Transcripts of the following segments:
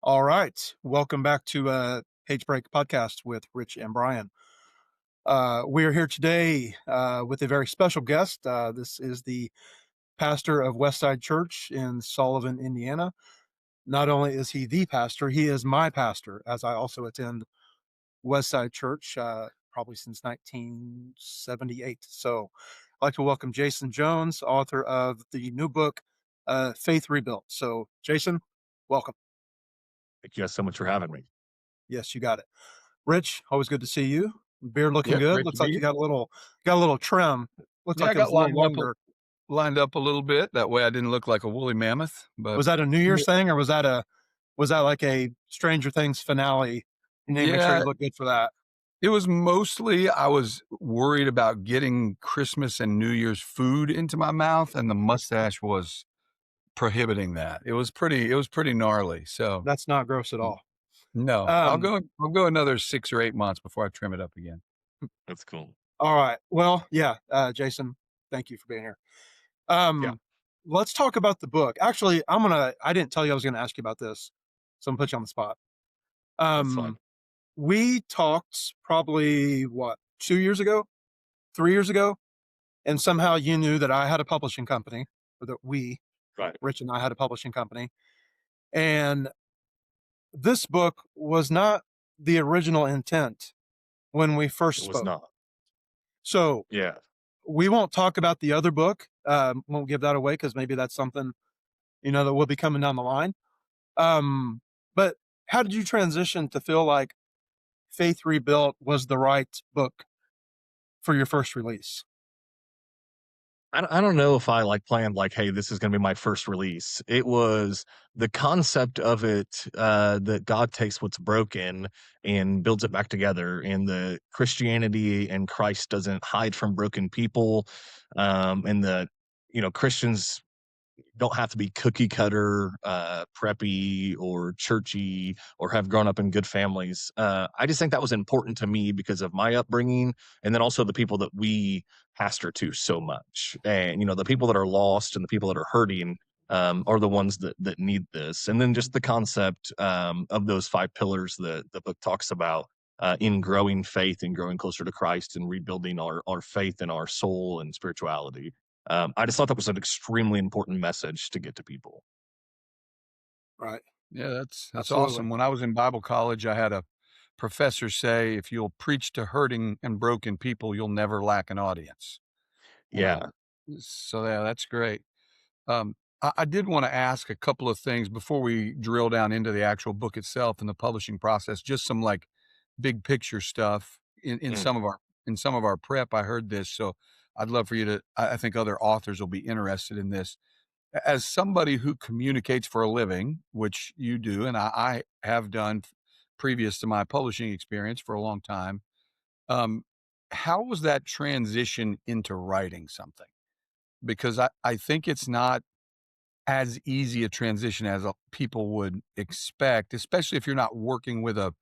All right. Welcome back to Page Break Podcast with Rich and Brian. We are here today with a very special guest. This is the pastor of Westside Church in Sullivan, Indiana. Not only is he the pastor, he is my pastor, as I also attend Westside Church probably since 1978. So I'd like to welcome Jason Jones, author of the new book, Faith Rebuilt. So, Jason, welcome. Thank you guys so much for having me. Yes, you got it. Rich, always good to see you. Beard looking Yep, good. great to Looks be like you here. got a little trim. Looks Yeah, like I it was got a little longer. lined up a little bit. That way I didn't look like a woolly mammoth, but Was that a New yeah, Year's thing, or was that like a Stranger Things finale? You need to make sure yeah, you look good for that. it was mostly I was worried about getting Christmas and New Year's food into my mouth, and the mustache was prohibiting that. It was pretty gnarly. So, That's not gross at all. no, I'll Um, go I'll go another 6 or 8 months before I trim it up again. That's cool. all right. Well, yeah, Jason, thank you for being here. Yeah, Um, let's talk about the book. Actually, I didn't tell you I was gonna ask you about this, so I'm gonna put you on the spot. that's fine. Um, we talked probably what, 2 years ago, 3 years ago, and somehow you knew that I had a publishing company, or that Right. Rich and I had a publishing company. And this book was not the original intent when we first It was spoke. not. So Yeah. we won't talk about the other book. Won't give that away because maybe that's something, that will be coming down the line. But how did you transition to feel like Faith Rebuilt was the right book for your first release? I don't know if I planned hey, this is going to be my first release. It was the concept of it, that God takes what's broken and builds it back together, and the Christianity and Christ doesn't hide from broken people, and the Christians don't have to be cookie cutter, preppy or churchy or have grown up in good families. I just think that was important to me because of my upbringing, and then also the people that we pastor to so much. And the people that are lost and the people that are hurting, are the ones that need this. And then just the concept, of those 5 pillars that the book talks about. In growing faith and growing closer to Christ and rebuilding our faith and our soul and spirituality. I just thought that was an extremely important message to get to people. Right. Yeah, that's Absolutely. awesome. When I was in Bible college, I had a professor say, "If you'll preach to hurting and broken people, you'll never lack an audience." Yeah. So yeah, that's great. I did want to ask a couple of things before we drill down into the actual book itself and the publishing process. Just some big picture stuff in Mm. some of our prep. I heard this, so I'd love for you to. I think other authors will be interested in this. As somebody who communicates for a living, which you do, and I have done previous to my publishing experience for a long time. Um, how was that transition into writing something? Because I think it's not as easy a transition as people would expect, especially if you're not working with a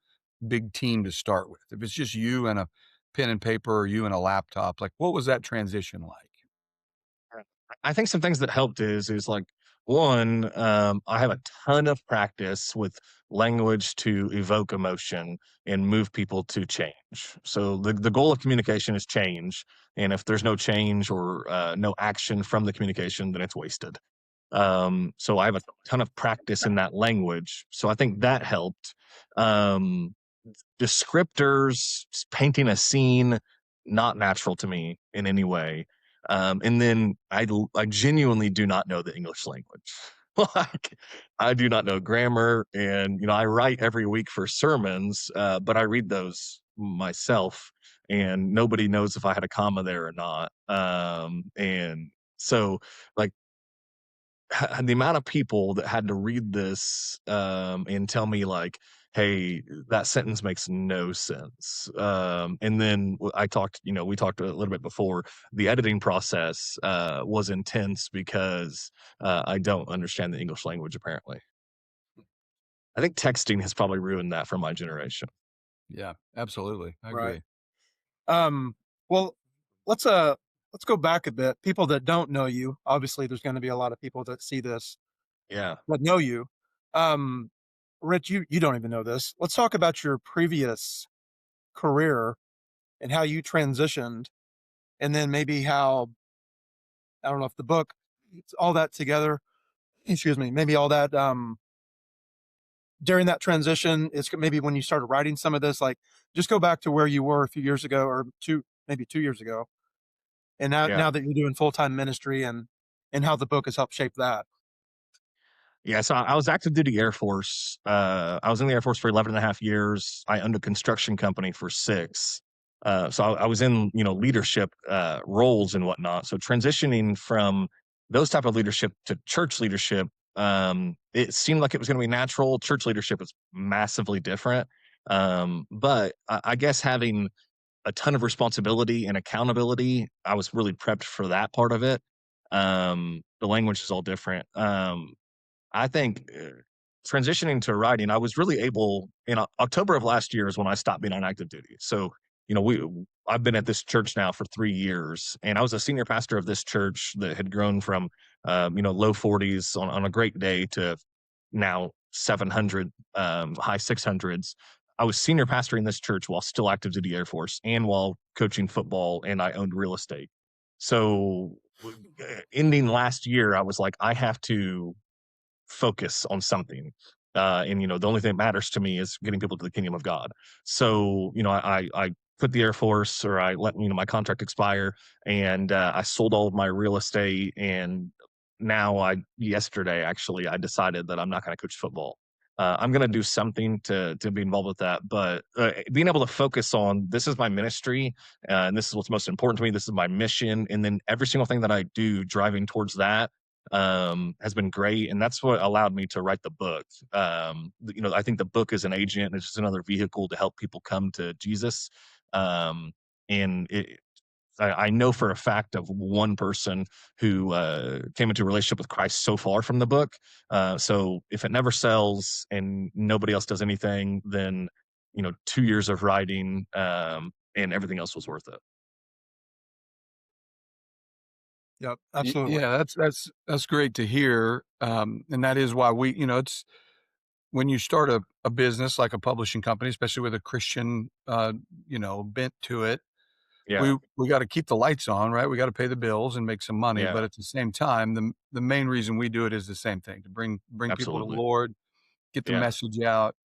big team to start with. If it's just you and a pen and paper or you and a laptop, what was that transition like? I think some things that helped is one, I have a ton of practice with language to evoke emotion and move people to change. So the goal of communication is change, and if there's no change or no action from the communication, then it's wasted. So I have a ton of practice in that language. So I think that helped. Um, Descriptors, painting a scene, not natural to me in any way. And then I genuinely do not know the English language. Like, I do not know grammar, and I write every week for sermons, but I read those myself, and nobody knows if I had a comma there or not. And so, like, the amount of people that had to read this, and tell me "Hey, that sentence makes no sense." And then we talked a little bit before. The editing process was intense because I don't understand the English language. Apparently, I think texting has probably ruined that for my generation. Yeah, absolutely. I Right. agree. Um, well, let's go back a bit. People that don't know you, obviously there's going to be a lot of people that see this Yeah. that know you. Um, Rich, you don't even know this. Let's talk about your previous career and how you transitioned, and then maybe how, I don't know if the book, it's all that together. Excuse me, maybe all that during that transition is maybe when you started writing some of this. Like, just go back to where you were a few years ago, or maybe 2 years ago, and Yeah. now that you're doing full time ministry, and how the book has helped shape that. Yeah, so I was active duty Air Force. I was in the Air Force for 11 and a half years. I owned a construction company for 6. So I was in, leadership roles and whatnot. So transitioning from those type of leadership to church leadership, it seemed like it was going to be natural. Church leadership is massively different. But I guess having a ton of responsibility and accountability, I was really prepped for that part of it. The language is all different. I think, transitioning to writing, I was really able in October of last year is when I stopped being on active duty. So, I've been at this church now for 3 years, and I was a senior pastor of this church that had grown from, low 40s on a great day to now 700, high 600s. I was senior pastoring this church while still active duty Air Force and while coaching football, and I owned real estate. So, ending last year, I was like, I have to focus on something. And the only thing that matters to me is getting people to the kingdom of God. So, I quit the Air Force, or I let my contract expire, and I sold all of my real estate. And now, yesterday actually, I decided that I'm not going to coach football. I'm going to do something to be involved with that, but being able to focus on, this is my ministry, and this is what's most important to me. This is my mission, and then every single thing that I do driving towards that has been great, and that's what allowed me to write the book. I think the book is an agent, it's just another vehicle to help people come to Jesus. And I know for a fact of one person who came into a relationship with Christ so far from the book. So if it never sells and nobody else does anything, then 2 years of writing, and everything else was worth it. Yep, absolutely. Yeah, that's great to hear. And that is why it's when you start a business like a publishing company, especially with a Christian, bent to it, Yeah, we got to keep the lights on, right? We got to pay the bills and make some money. But yeah, at the same time, the main reason we do it is the same thing, to bring people to the absolutely. Lord, get the Yeah. message out.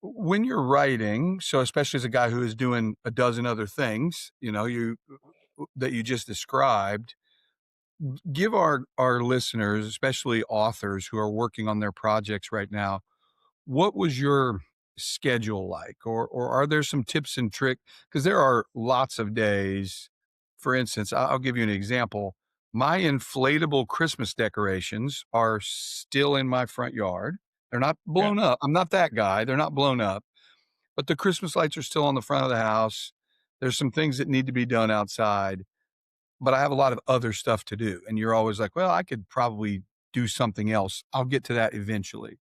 When you're writing, so especially as a guy who is doing a dozen other things, that you just described, give our listeners, especially authors who are working on their projects right now, what was your schedule like, or are there some tips and trick? Because there are lots of days. For instance, I'll give you an example. My inflatable Christmas decorations are still in my front yard. They're not Yeah. blown up. I'm not that guy. They're not blown up, but the Christmas lights are still on the front of the house. There's some things that need to be done outside, but I have a lot of other stuff to do. And you're always like, well, I could probably do something else. I'll get to that eventually.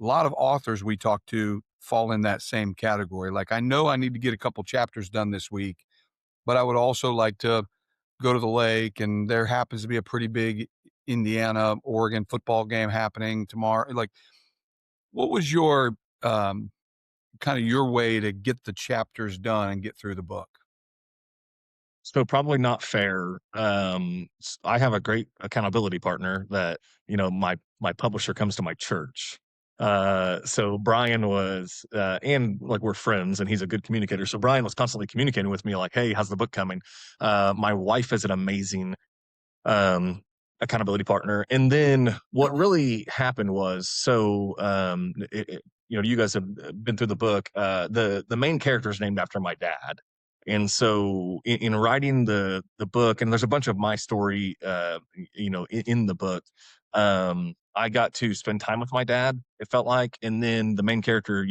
A lot of authors we talk to fall in that same category. Like, I know I need to get a couple chapters done this week, but I would also like to go to the lake, and there happens to be a pretty big Indiana, Oregon football game happening tomorrow. Like, what was your kind of your way to get the chapters done and get through the book? So probably not fair. I have a great accountability partner that, my publisher comes to my church. So Brian was, and like we're friends and he's a good communicator. So Brian was constantly communicating with me like, hey, how's the book coming? My wife is an amazing um, accountability partner. And then what really happened was, so you guys have been through the book. The main character is named after my dad, and so in writing the book, and there's a bunch of my story, in the book. I got to spend time with my dad, it felt like, and then the main character,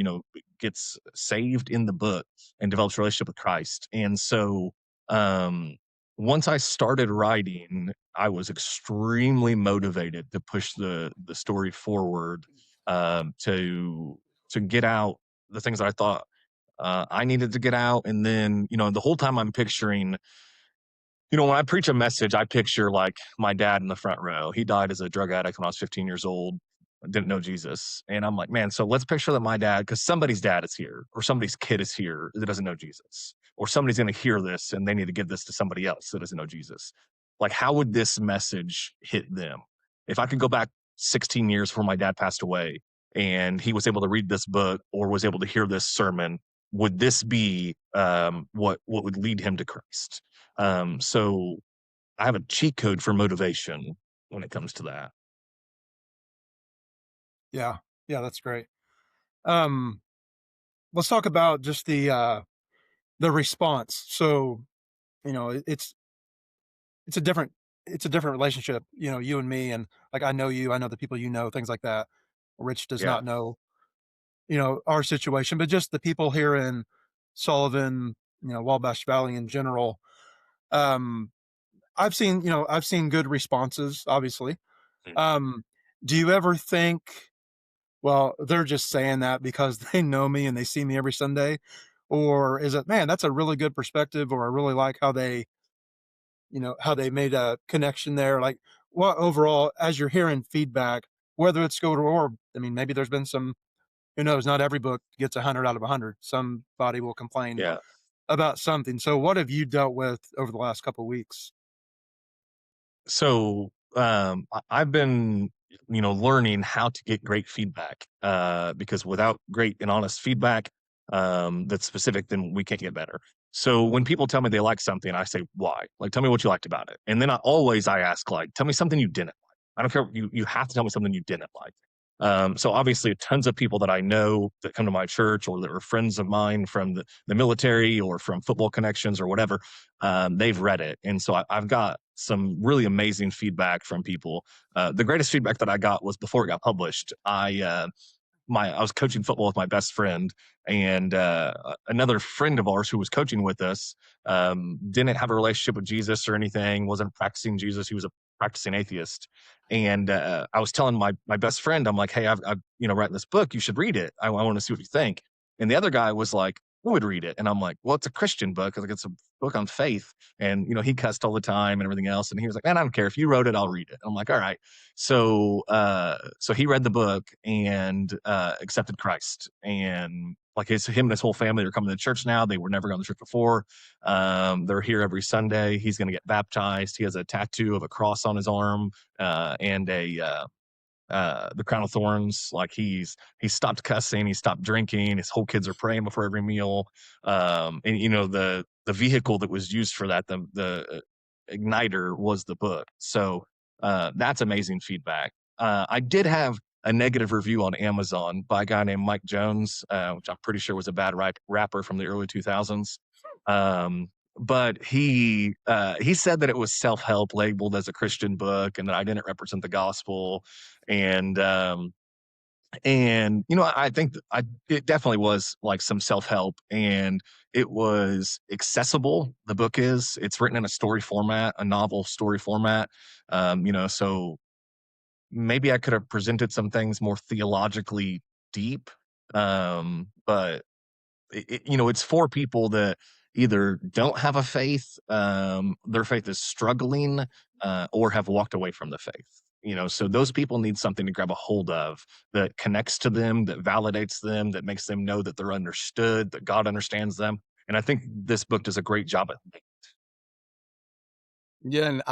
gets saved in the book and develops a relationship with Christ. And so um once I started writing, I was extremely motivated to push the story forward, to get out the things that I thought I needed to get out. And then, the whole time I'm picturing, when I preach a message, I picture like my dad in the front row. He died as a drug addict when I was 15 years old. didn't know Jesus. And I'm like, man, so let's picture that my dad, because somebody's dad is here, or somebody's kid is here that doesn't know Jesus, or somebody's going to hear this and they need to give this to somebody else that doesn't know Jesus. Like, how would this message hit them? If I could go back 16 years before my dad passed away and he was able to read this book or was able to hear this sermon, would this be what would lead him to Christ? So I have a cheat code for motivation when it comes to that. Yeah. Yeah, that's great. Um, let's talk about just the response. So, it's a different it's a different relationship, you and me, and like I know you, I know the people you know, things like that. Rich does Yeah. not know, our situation, but just the people here in Sullivan, Wabash Valley in general. Um, I've seen good responses, obviously. Mm. Um, do you ever think, well, they're just saying that because they know me and they see me every Sunday? Or is it, man, that's a really good perspective, or I really like how they made a connection there? Like, what overall, as you're hearing feedback, whether it's good or, I mean, maybe there's been some, who knows, not every book gets 100 out of 100. Somebody will complain Yeah. about something. So what have you dealt with over the last couple of weeks? So I've been, learning how to get great feedback because without great and honest feedback that's specific, then we can't get better. So when people tell me they like something, I say, why? Like, tell me what you liked about it. And then I ask, like, tell me something you didn't like. I don't care. You have to tell me something you didn't like. So obviously tons of people that I know that come to my church or that are friends of mine from the military or from football connections or whatever, they've read it. And so I've got some really amazing feedback from people. The greatest feedback that I got was before it got published. I was coaching football with my best friend, and another friend of ours who was coaching with us didn't have a relationship with Jesus or anything, wasn't practicing Jesus. He was a practicing atheist. And I was telling my best friend, I'm like, hey, I've written this book. You should read it. I want to see what you think. And the other guy was like, who would read it? And I'm like, well, it's a Christian book. Like, it's a book on faith. And he cussed all the time and everything else. And he was like, man, I don't care if you wrote it, I'll read it. And I'm like, all right. So he read the book and accepted Christ. And like him and his whole family are coming to church now. They were never going to church before. They're here every Sunday. He's going to get baptized. He has a tattoo of a cross on his arm and the crown of thorns. Like he stopped cussing, he stopped drinking. His whole kids are praying before every meal. And the vehicle that was used for that, the igniter, was the book. So that's amazing feedback. I did have a negative review on Amazon by a guy named Mike Jones, which I'm pretty sure was a bad rapper from the early 2000s. But he said that it was self-help labeled as a Christian book and that I didn't represent the gospel. And I think it definitely was like some self-help, and it was accessible. The book it's written in a story format, a novel story format. So maybe I could have presented some things more theologically deep. But it's for people that either don't have a faith, their faith is struggling, or have walked away from the faith. So those people need something to grab a hold of that connects to them, that validates them, that makes them know that they're understood, that God understands them. And I think this book does a great job at that. Yeah, and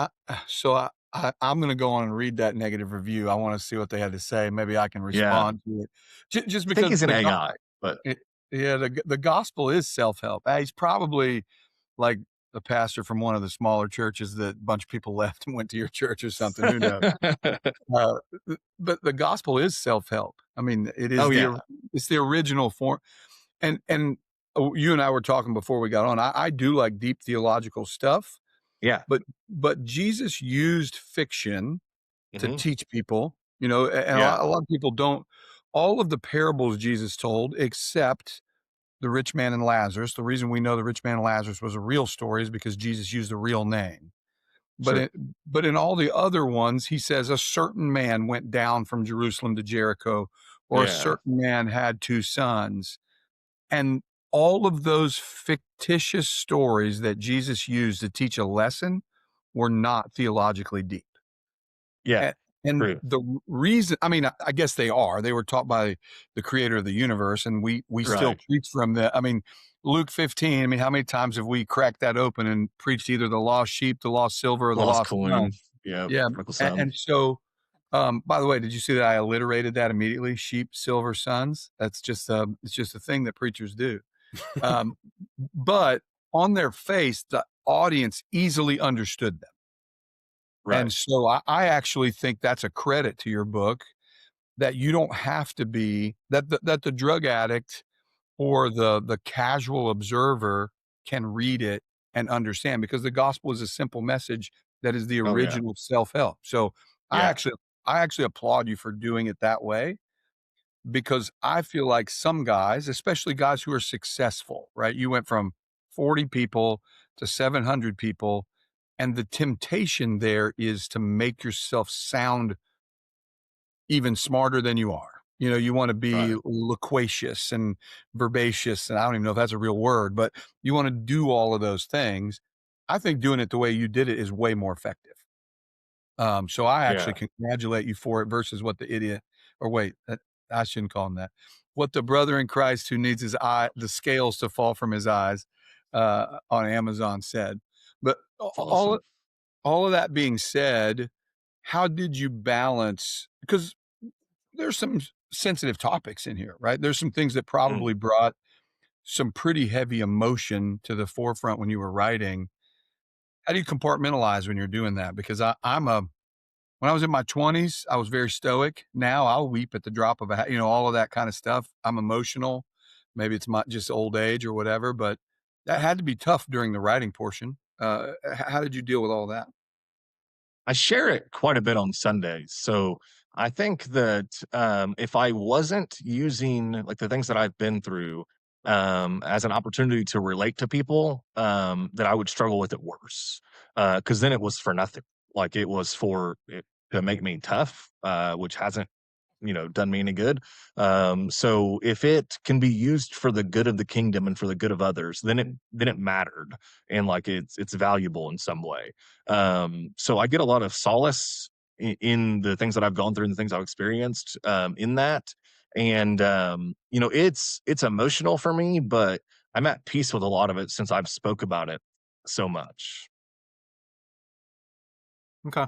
I'm going to go on and read that negative review. I want to see what they had to say. Maybe I can Yeah. respond to it. Just I think because he's an AI, but the gospel is self-help. He's probably like the pastor from one of the smaller churches that a bunch of people left and went to your church or something. Who knows? Uh, but the gospel is self-help. I mean, oh yeah, it's the original form. And you and I were talking before we got on. I do like deep theological stuff, yeah. but Jesus used fiction to Hmm. teach people. And Yeah, a lot of people don't. All of the parables Jesus told, except the rich man and Lazarus. The reason we know the rich man and Lazarus was a real story is because Jesus used a real name. But sure. but in all the other ones, he says a certain man went down from Jerusalem to Jericho, or a Yeah, certain man had two sons. And all of those fictitious stories that Jesus used to teach a lesson were not theologically deep. yeah. And True. the reason, I mean, I guess they were taught by the creator of the universe, and we still Right. preach from the, I mean, Luke 15, I mean, how many times have we cracked that open and preached either the lost sheep, the lost silver, or the Lost lost coin. son? Yeah. Yeah. Prodigal And, son. and so, by the way, did you see that I alliterated that immediately? Sheep, silver, sons. That's just, it's just a thing that preachers do. Um, but on their face, the audience easily understood them. Right. And so I actually think that's a credit to your book, that you don't have to be that the drug addict or the casual observer can read it and understand, because the gospel is a simple message that is the Oh yeah. original self-help. So I Yeah. actually I actually applaud you for doing it that way, because I feel like some guys, especially guys who are successful, right? You went from 40 people to 700 people, and the temptation there is to make yourself sound even smarter than you are. You know, you want to be Right. loquacious and verbacious, and I don't even know if that's a real word, but you want to do all of those things. I think doing it the way you did it is way more effective. So I actually Yeah. congratulate you for it, versus what the idiot, or wait, I shouldn't call him that. What the brother in Christ who needs the scales to fall from his eyes, on Amazon said. But It's awesome. all of that being said, how did you balance? Because there's some sensitive topics in here, right? There's some things that Mm. probably brought some pretty heavy emotion to the forefront when you were writing. How do you compartmentalize when you're doing that? Because when I was in my 20s, I was very stoic. Now I'll weep at the drop of a hat, all of that kind of stuff. I'm emotional. Maybe it's my just old age or whatever, but that had to be tough during the writing portion. How did you deal with all that? I share it quite a bit on Sundays. So I think that if I wasn't using like the things that I've been through as an opportunity to relate to people, that I would struggle with it worse. Because then it was for nothing. Like it was for it to make me tough, which hasn't done me any good. So if it can be used for the good of the kingdom and for the good of others, then it mattered, and like it's valuable in some way. So I get a lot of solace in the things that I've gone through and the things I've experienced, in that. And it's emotional for me, but I'm at peace with a lot of it since I've spoke about it so much. Okay.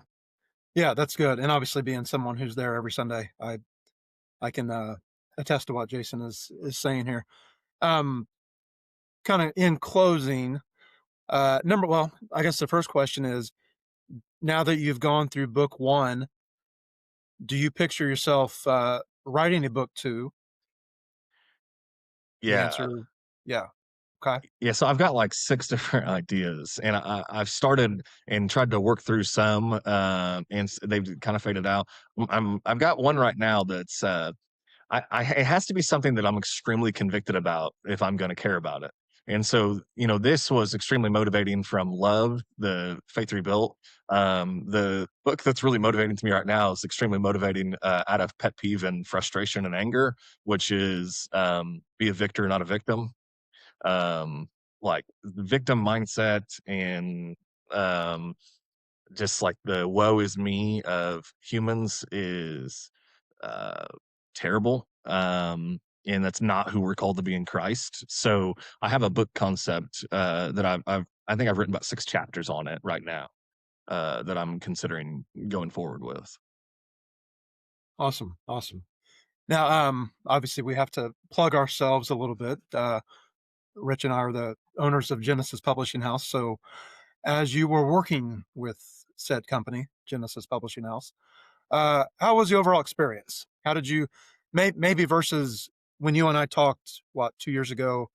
Yeah, that's good. And obviously being someone who's there every Sunday, I can attest to what Jason is saying here. Um kind of in closing, I guess the first question is, now that you've gone through book 1, do you picture yourself writing a book 2? The Yeah. answer, yeah. Okay. Yeah, so I've got like 6 different ideas, and I've started and tried to work through some, and they've kind of faded out. I've got one right now that's it has to be something that I'm extremely convicted about if I'm going to care about it. And so, this was extremely motivating from Love, the Faith Rebuilt. The book that's really motivating to me right now is extremely motivating out of pet peeve and frustration and anger, which is Be a Victor, Not a Victim. um like victim mindset, and um just like the woe is me of humans is uh terrible, and that's not who we're called to be in Christ. So I have a book concept that I think I've written about 6 chapters on it right now, that I'm considering going forward with. Awesome. Awesome. Now, obviously we have to plug ourselves a little bit. Rich and I are the owners of Genesis Publishing House. So as you were working with said company, Genesis Publishing House, how was the overall experience? How did you, maybe versus when you and I talked, what, 2 years ago,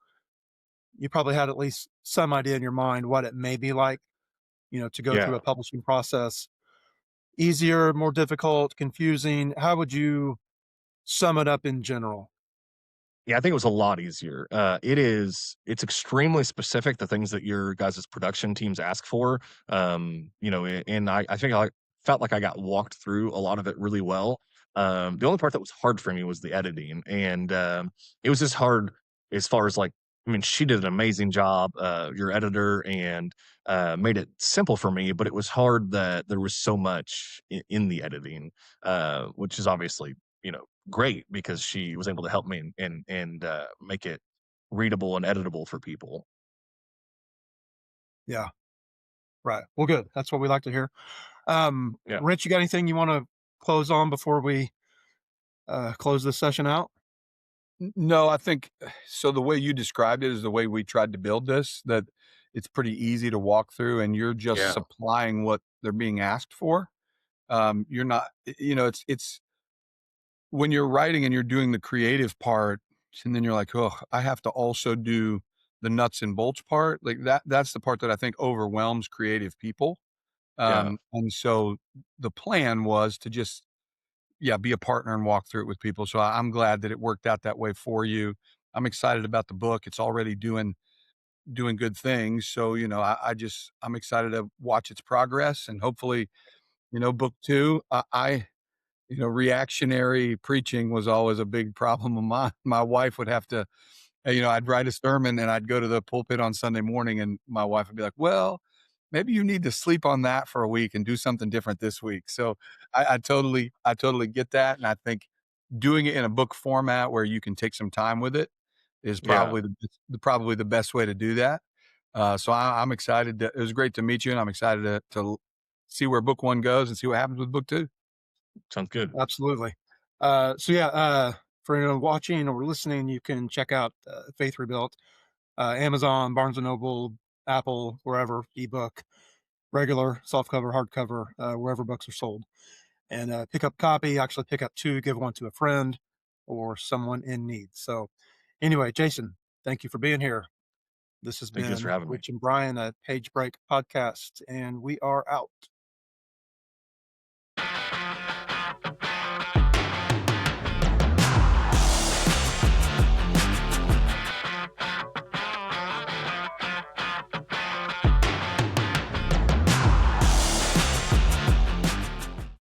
you probably had at least some idea in your mind what it may be like, to go through Yeah. a publishing process. Easier, more difficult, confusing? How would you sum it up in general? Yeah, I think it was a lot easier. It's extremely specific, the things that your guys' production teams ask for. And I think I felt like I got walked through a lot of it really well. The only part that was hard for me was the editing. And it was just hard as far as like I mean, she did an amazing job, your editor, and made it simple for me. But it was hard that there was so much in the editing, which is obviously great because she was able to help me and make it readable and editable for people. Yeah, right. Well, good. That's what we like to hear. Yeah, Rich, you got anything you want to close on before we close this session out? No, I think so. The way you described it is the way we tried to build this, that it's pretty easy to walk through and you're just yeah, supplying what they're being asked for. You're not, it's when you're writing and you're doing the creative part, and then you're like, oh, I have to also do the nuts and bolts part. Like that's the part that I think overwhelms creative people. yeah. And so the plan was to just, yeah, be a partner and walk through it with people. So I'm glad that it worked out that way for you. I'm excited about the book. It's already doing good things. So, I'm excited to watch its progress and hopefully, book two. Reactionary preaching was always a big problem of mine. My wife would have to, I'd write a sermon and I'd go to the pulpit on Sunday morning and my wife would be like, well, maybe you need to sleep on that for a week and do something different this week. So I totally get that. And I think doing it in a book format where you can take some time with it is Yeah, probably the best way to do that. So I'm excited. It was great to meet you, and I'm excited to see where book one goes and see what happens with book two. sounds good. Absolutely. So yeah, for anyone watching or listening, you can check out Faith Rebuilt, Amazon, Barnes and Noble, Apple, wherever ebook, regular, softcover, hardcover, wherever books are sold, and pick up a copy. Actually, pick up two, give one to a friend or someone in need. So, anyway, Jason, thank you for being here. This has Thank you guys for been having me. Rich and Brian at Page Break Podcast, and we are out.